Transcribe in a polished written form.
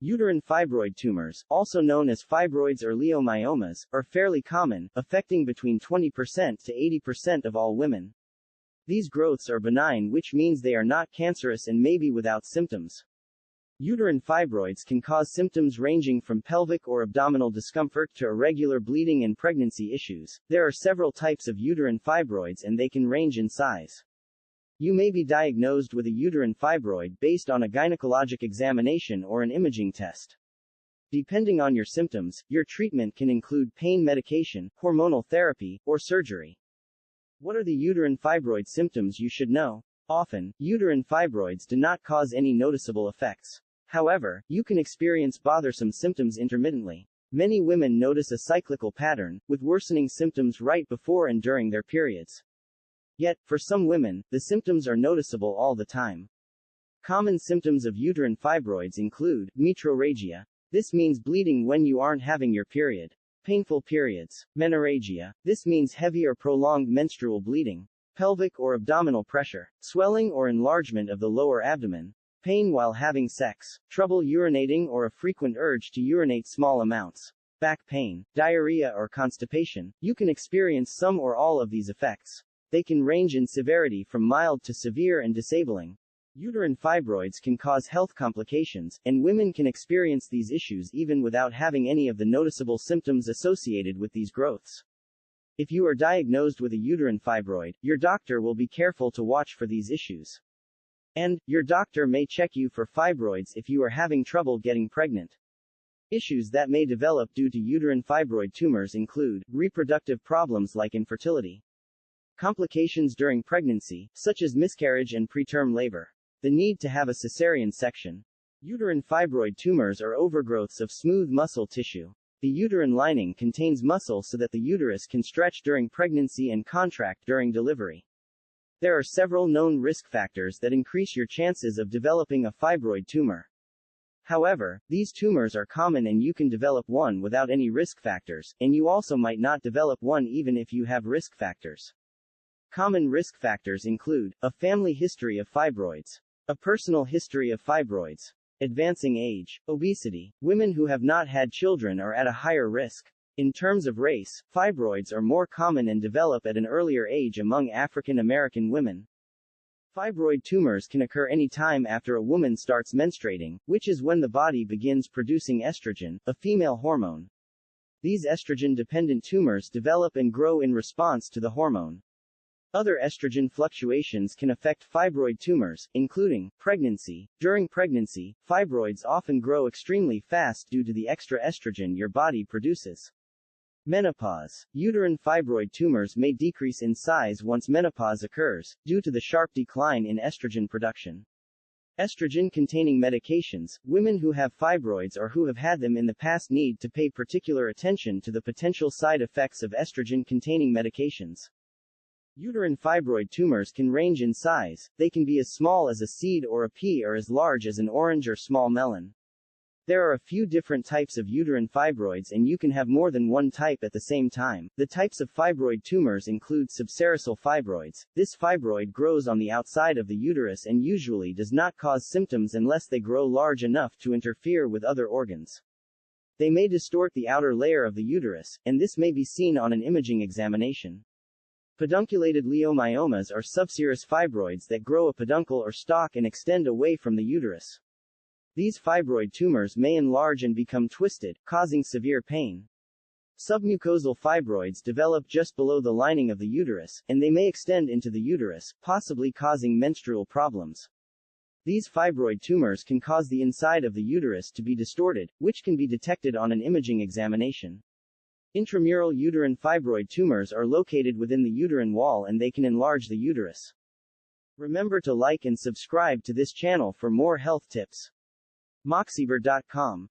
Uterine fibroid tumors, also known as fibroids or leiomyomas, are fairly common, affecting between 20% to 80% of all women. These growths are benign, which means they are not cancerous and may be without symptoms. Uterine fibroids can cause symptoms ranging from pelvic or abdominal discomfort to irregular bleeding and pregnancy issues. There are several types of uterine fibroids and they can range in size. You may be diagnosed with a uterine fibroid based on a gynecologic examination or an imaging test. Depending on your symptoms, your treatment can include pain medication, hormonal therapy, or surgery. What are the uterine fibroid symptoms you should know? Often, uterine fibroids do not cause any noticeable effects. However, you can experience bothersome symptoms intermittently. Many women notice a cyclical pattern, with worsening symptoms right before and during their periods. Yet, for some women, the symptoms are noticeable all the time. Common symptoms of uterine fibroids include metrorrhagia. This means bleeding when you aren't having your period. Painful periods. Menorrhagia. This means heavy or prolonged menstrual bleeding. Pelvic or abdominal pressure. Swelling or enlargement of the lower abdomen. Pain while having sex. Trouble urinating or a frequent urge to urinate small amounts. Back pain. Diarrhea or constipation. You can experience some or all of these effects. They can range in severity from mild to severe and disabling. Uterine fibroids can cause health complications, and women can experience these issues even without having any of the noticeable symptoms associated with these growths. If you are diagnosed with a uterine fibroid, your doctor will be careful to watch for these issues. And, your doctor may check you for fibroids if you are having trouble getting pregnant. Issues that may develop due to uterine fibroid tumors include reproductive problems like infertility. Complications during pregnancy, such as miscarriage and preterm labor. The need to have a cesarean section. Uterine fibroid tumors are overgrowths of smooth muscle tissue. The uterine lining contains muscle so that the uterus can stretch during pregnancy and contract during delivery. There are several known risk factors that increase your chances of developing a fibroid tumor. However, these tumors are common and you can develop one without any risk factors, and you also might not develop one even if you have risk factors. Common risk factors include a family history of fibroids, a personal history of fibroids, advancing age, obesity. Women who have not had children are at a higher risk. In terms of race, fibroids are more common and develop at an earlier age among African American women. Fibroid tumors can occur any time after a woman starts menstruating, which is when the body begins producing estrogen, a female hormone. These estrogen-dependent tumors develop and grow in response to the hormone. Other estrogen fluctuations can affect fibroid tumors, including pregnancy. During pregnancy, fibroids often grow extremely fast due to the extra estrogen your body produces. Menopause. Uterine fibroid tumors may decrease in size once menopause occurs, due to the sharp decline in estrogen production. Estrogen-containing medications. Women who have fibroids or who have had them in the past need to pay particular attention to the potential side effects of estrogen-containing medications. Uterine fibroid tumors can range in size. They can be as small as a seed or a pea or as large as an orange or small melon. There are a few different types of uterine fibroids and you can have more than one type at the same time. The types of fibroid tumors include subserosal fibroids. This fibroid grows on the outside of the uterus and usually does not cause symptoms unless they grow large enough to interfere with other organs. They may distort the outer layer of the uterus, and this may be seen on an imaging examination. Pedunculated leiomyomas are subserous fibroids that grow a peduncle or stalk and extend away from the uterus. These fibroid tumors may enlarge and become twisted, causing severe pain. Submucosal fibroids develop just below the lining of the uterus, and they may extend into the uterus, possibly causing menstrual problems. These fibroid tumors can cause the inside of the uterus to be distorted, which can be detected on an imaging examination. Intramural uterine fibroid tumors are located within the uterine wall and they can enlarge the uterus. Remember to like and subscribe to this channel for more health tips. MOXIBER.com